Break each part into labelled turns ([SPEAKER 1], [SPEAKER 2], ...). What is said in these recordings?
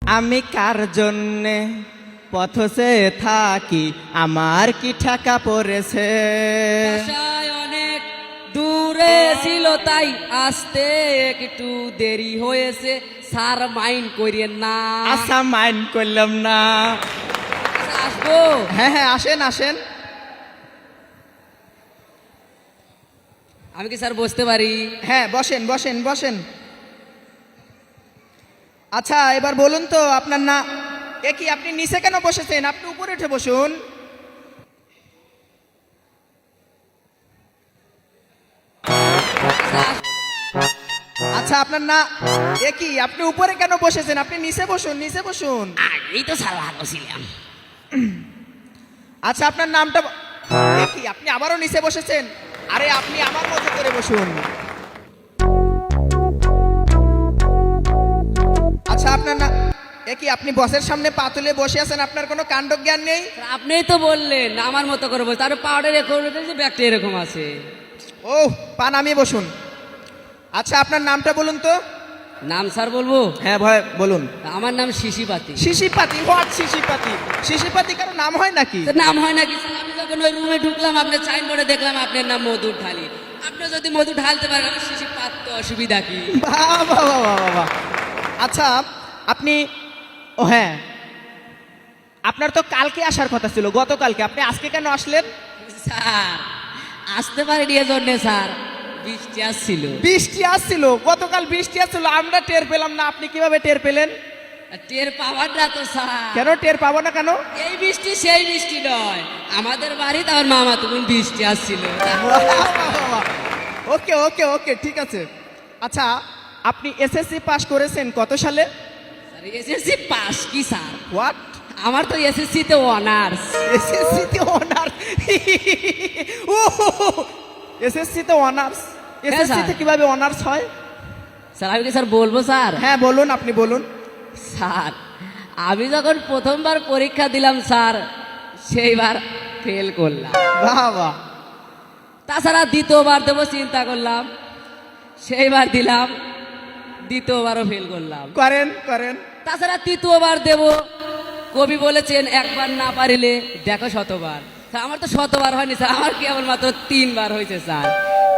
[SPEAKER 1] আমি কার জন্যে পথে থাকি, আমার কি ঠেকা পড়েছে।
[SPEAKER 2] বাসায় অনেক দূরে ছিল তাই আসতে একটু দেরি হয়েছে, স্যার মাইন্ড করিয়েন না।
[SPEAKER 1] আচ্ছা, মাইন্ড করলাম না।
[SPEAKER 2] আচ্ছা, আসবো?
[SPEAKER 1] হ্যাঁ হ্যাঁ, আসেন আসেন।
[SPEAKER 2] আমি কি স্যার বসতে পারি?
[SPEAKER 1] হ্যাঁ, বসেন বসেন বসেন। আচ্ছা, এবার বলুন তো আপনার না এ কি, আপনি নিচে কেন বসেছেন? আপনি উপরে উঠে বসুন। আচ্ছা, আপনার না এ কি, আপনি উপরে কেন বসেছেন? আপনি নিচে বসুন, নিচে বসুন।
[SPEAKER 2] আগেই তো স্যার ভালো ছিলাম।
[SPEAKER 1] আচ্ছা, আপনার নামটা এ কি, আপনি আবারও নিচে বসেছেন? আরে আপনি আমার মতো করে বসুন। আচ্ছা, আপনার না এ কি, আপনি বসের সামনে পা তুলে বসে আছেন, আপনার কোনো কাণ্ডজ্ঞান নেই?
[SPEAKER 2] আপনিই তো বললেন আমার মতো করে বলতে, আর পাউডার এরকম যে ব্যাগটা এরকম আছে।
[SPEAKER 1] ও, পা নামিয়ে বসুন। আচ্ছা, আপনার নামটা বলুন তো।
[SPEAKER 2] নাম স্যার বলবো?
[SPEAKER 1] হ্যাঁ ভয় বলুন।
[SPEAKER 2] আমার নাম শিশিপাতি।
[SPEAKER 1] শিশিপাতি? হোয়াট শিশিপাতি? শিশিপাতি কারো নাম হয় নাকি?
[SPEAKER 2] তো নাম হয় নাকি স্যার? আমি যখন ওই রুমে ঢুকলাম আপনার সাইনবোর্ডে দেখলাম আপনার নাম মধু ঢালি। আপনি যদি মধু ঢালতে পারেন, আমি শিশিপাত, তো অসুবিধা কি?
[SPEAKER 1] বাহ বাহ বাহ বাহ বাহ। আচ্ছা, আপনি, ও হ্যাঁ, আপনার তো কালকে আসার কথা ছিল, গতকালকে। আপনি আজকে কেন আসলেন?
[SPEAKER 2] স্যার আসতে পারিনি এজন্য স্যার, বৃষ্টি আসছিল।
[SPEAKER 1] বৃষ্টি আসছিল? গতকাল বৃষ্টি আসছিল, আমরা টের পেলাম না, আপনি কিভাবে টের পেলেন?
[SPEAKER 2] টের পাওয়ার না তো স্যার।
[SPEAKER 1] কেন টের পাবো না কেন?
[SPEAKER 2] এই বৃষ্টি সেই বৃষ্টি নয়, আমাদের বাড়িতে আমার মামা তুমি বৃষ্টি আসছিল।
[SPEAKER 1] ওকে ওকে ওকে, ঠিক আছে। আচ্ছা, আপনি এসএসসি পাস করেছেন কত সালে?
[SPEAKER 2] এসএসসি পাস কি স্যার?
[SPEAKER 1] হোয়াট?
[SPEAKER 2] আমার তো এসএসসি তে অনার্স।
[SPEAKER 1] এসএসসি তে অনার্স? ও, এসএসসি তে অনার্স? এসএসসি তে কিভাবে অনার্স হয়?
[SPEAKER 2] স্যার আমি কি স্যার বলবো স্যার?
[SPEAKER 1] হ্যাঁ বলুন, আপনি বলুন।
[SPEAKER 2] স্যার আমি যখন প্রথমবার পরীক্ষা দিলাম স্যার, সেইবার ফেল করলাম।
[SPEAKER 1] বাহ বাহ।
[SPEAKER 2] তাছাড়া দ্বিতীয়বার দেবো চিন্তা করলাম, সেইবার দিলাম, দ্বিতীয়বারও ফেল করলাম।
[SPEAKER 1] করেন করেন।
[SPEAKER 2] তাছাড়া তৃতীয়বার দেব, কবি বলেছেন একবার না পারিলে দেখো শতবার। স্যার আমার তো শতবার হয়নি স্যার, আমার কেবলমাত্র 3বার হয়েছে স্যার।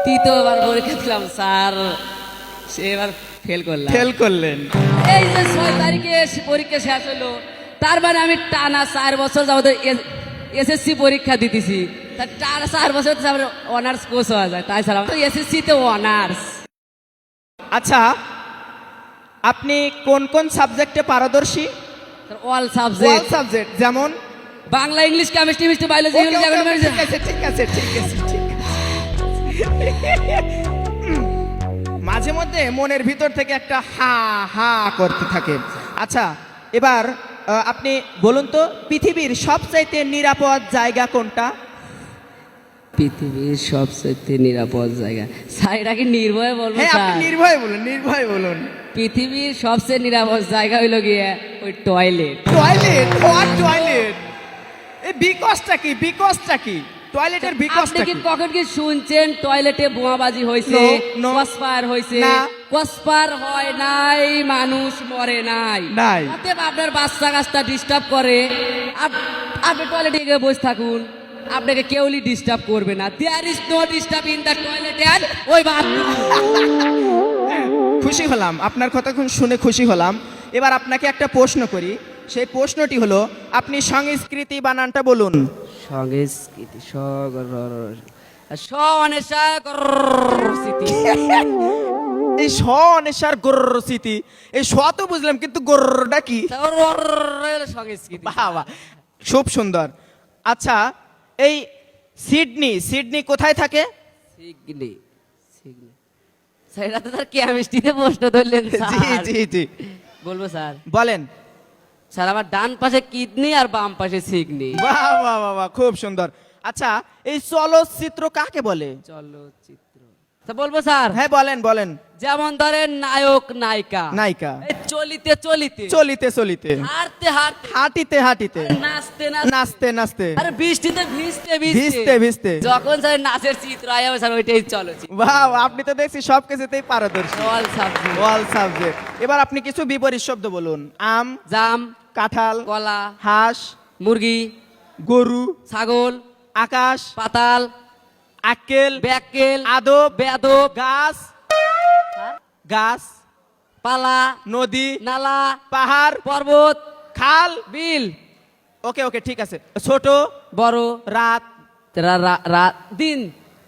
[SPEAKER 2] তৃতীয়বার পরীক্ষা দিলাম স্যার, সেবার ফেল করলাম।
[SPEAKER 1] ফেল করলেন?
[SPEAKER 2] এই যে 6 তারিখে পরীক্ষা শেষ হলো, তার মানে আমি টানা 4 বছর যাবত এসএসসি পরীক্ষা দিতেছি। তার টানা 4 বছর অনার্স কোর্স হওয়া যায়, তাই স্যার আমার এসএসসি তে অনার্স।
[SPEAKER 1] আচ্ছা, আপনি কোন কোন সাবজেক্টে পারদর্শী?
[SPEAKER 2] All
[SPEAKER 1] all
[SPEAKER 2] subject.
[SPEAKER 1] সাবজেক্ট যেমন?
[SPEAKER 2] Bangla, English, chemistry, mystery, biology,
[SPEAKER 1] okay, okay, okay, ঠিক আছে ঠিক আছে ঠিক আছে ঠিক আছে। মাঝে মধ্যে মনের ভিতর থেকে একটা হা হা করতে থাকে। আচ্ছা, এবার আপনি বলুন তো, পৃথিবীর সবচাইতে নিরাপদ জায়গা কোনটা?
[SPEAKER 2] পৃথিবীর সবচেয়ে নিরাপদ জায়গা স্যার, এটা কি নির্ভয়ে বলবো
[SPEAKER 1] হ্যাঁ, আপনি
[SPEAKER 2] স্যার?
[SPEAKER 1] নির্ভয় বলুন, নির্ভয় বলুন।
[SPEAKER 2] পৃথিবীর সবচেয়ে নিরাপদ জায়গা হইল গিয়ে ওই টয়লেট।
[SPEAKER 1] টয়লেট? What toilet? এই বিকজটা কি? বিকজটা কি? টয়লেটের
[SPEAKER 2] আপনি
[SPEAKER 1] বিকজটা
[SPEAKER 2] কি
[SPEAKER 1] কি?
[SPEAKER 2] কখন কি শুনছেন টয়লেটে বোমাবাজি হয়েছে,
[SPEAKER 1] No, no.
[SPEAKER 2] ক্রসফায়ার হয়েছে?
[SPEAKER 1] না।
[SPEAKER 2] ক্রসফায়ার হয় নাই, মানুষ মরে নাই।
[SPEAKER 1] নাই।
[SPEAKER 2] অতএব আপনার বাচ্চা কাচ্চা ডিস্টার্ব করে, আপনি টয়লেটে গিয়ে বসে থাকুন, আপনাকে কেউই ডিস্টার্ব করবে না। There is no disturb in the toilet and ওই বাথরুম।
[SPEAKER 1] খুশি হলাম, আপনার কথা শুনে খুশি হলাম। এবার আপনাকে একটা প্রশ্ন করি। সেই প্রশ্নটি হলো, আপনি সংস্কৃতি বানানটা বলুন।
[SPEAKER 2] সংস্কৃতি
[SPEAKER 1] এই স অনেসার গোর্র স্মৃতি, এই স তো বুঝলাম, কিন্তু গোর্রটা কি?
[SPEAKER 2] সংস্কৃতি।
[SPEAKER 1] বাবা, খুব সুন্দর। আচ্ছা, এই সিডনি, সিডনি কোথায় থাকে?
[SPEAKER 2] সিগনি, সিগনি স্যার, এটা তো স্যার কেমিস্ট্রিতে প্রশ্ন ধরলেন
[SPEAKER 1] জি
[SPEAKER 2] স্যার।
[SPEAKER 1] জি জি,
[SPEAKER 2] বলবো স্যার?
[SPEAKER 1] বলেন।
[SPEAKER 2] স্যার আমার ডান পাশে কিডনি আর বাম পাশে সিগনি।
[SPEAKER 1] বাহ বাহ বাহ বাহ, খুব সুন্দর। আচ্ছা, এই চলচ্চিত্র কাকে বলে?
[SPEAKER 2] চলচ্চিত্র তা বলবো স্যার,
[SPEAKER 1] হ্যাঁ বলেন বলেন।
[SPEAKER 2] যেমন ধরেন নায়ক নায়িকা,
[SPEAKER 1] নায়িকা,
[SPEAKER 2] এই চলিতে চলিতে,
[SPEAKER 1] চলিতে চলিতে,
[SPEAKER 2] হাঁটতে হাঁটতে,
[SPEAKER 1] হাঁটিতে হাঁটিতে,
[SPEAKER 2] নাচতে নাচতে,
[SPEAKER 1] নাচতে নাচতে,
[SPEAKER 2] আরে বৃষ্টিতে ভিজতে
[SPEAKER 1] ভিজতে
[SPEAKER 2] ভিজতে,
[SPEAKER 1] ভিজতে।
[SPEAKER 2] যখন স্যার নাচের চিত্র আয় স্যার ওইটাই চলচ্চিত্র।
[SPEAKER 1] বাহ, আপনি তো দেখছি সবকিছুতেই পারদর্শী।
[SPEAKER 2] All subject.
[SPEAKER 1] All subject. এবার আপনি কিছু বিপরীত শব্দ বলুন। আম,
[SPEAKER 2] জাম,
[SPEAKER 1] কাঁঠাল,
[SPEAKER 2] কলা,
[SPEAKER 1] হাঁস,
[SPEAKER 2] মুরগি,
[SPEAKER 1] গরু,
[SPEAKER 2] ছাগল,
[SPEAKER 1] আকাশ,
[SPEAKER 2] পাতাল,
[SPEAKER 1] আক্কেল,
[SPEAKER 2] ব্যাক্কেল,
[SPEAKER 1] আদব,
[SPEAKER 2] বেয়াদব,
[SPEAKER 1] গাছ, গাছ,
[SPEAKER 2] পালা,
[SPEAKER 1] নদী,
[SPEAKER 2] নালা,
[SPEAKER 1] পাহাড়,
[SPEAKER 2] পর্বত,
[SPEAKER 1] খাল।
[SPEAKER 2] বিল,
[SPEAKER 1] ওকে ওকে ঠিক আছে। ছোট,
[SPEAKER 2] বড়,
[SPEAKER 1] রাত।
[SPEAKER 2] রাত, দিন।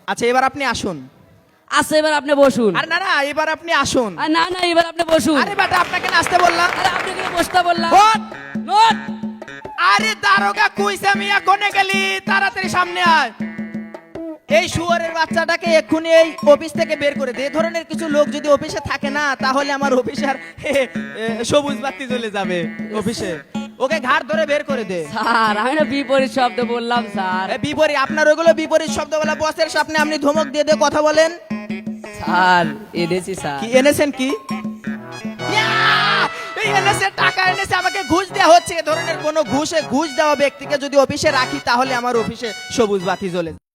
[SPEAKER 1] আচ্ছা এবার আপনি আসুন।
[SPEAKER 2] আচ্ছা এবার আপনি বসুন।
[SPEAKER 1] আরে না না, এবার আপনি আসুন।
[SPEAKER 2] আর না না, এবার আপনি বসুন।
[SPEAKER 1] আরে বেটা, আপনাকে নাচতে বললাম।
[SPEAKER 2] আরে আপনি কি বসতে বললাম?
[SPEAKER 1] ওঠ!
[SPEAKER 2] নোট।
[SPEAKER 1] আরে দারোগা কইছে মিয়া, কোনে গেলি? তাড়াতাড়ি সামনে আয়। এই শুয়োরের বাচ্চাটাকে এক্ষুনি এই অফিস থেকে বের করে দে। এ ধরনের কিছু লোক যদি অফিসে থাকে না, তাহলে আমার অফিসে আর সবুজ বাতি জ্বলে যাবে অফিসে। ওকে ঘাড় ধরে বের করে দে।
[SPEAKER 2] স্যার আমি না বিপরীত শব্দ বললাম স্যার।
[SPEAKER 1] বিপরীত, আপনার ওগুলো বিপরীত শব্দ বলা। বসের সামনে আপনি ধমক দিয়ে দিয়ে কথা বলেন।
[SPEAKER 2] স্যার এনেছি স্যার।
[SPEAKER 1] কি এনেছেন? কি ইয়া! এই এনেছে, টাকা এনেছে, আমাকে ঘুষ দেওয়া হচ্ছে। এ ধরনের কোনো ঘুষ দেওয়া ব্যক্তিকে যদি অফিসে রাখি, তাহলে আমার অফিসে সবুজ বাতি জ্বলে যাবে।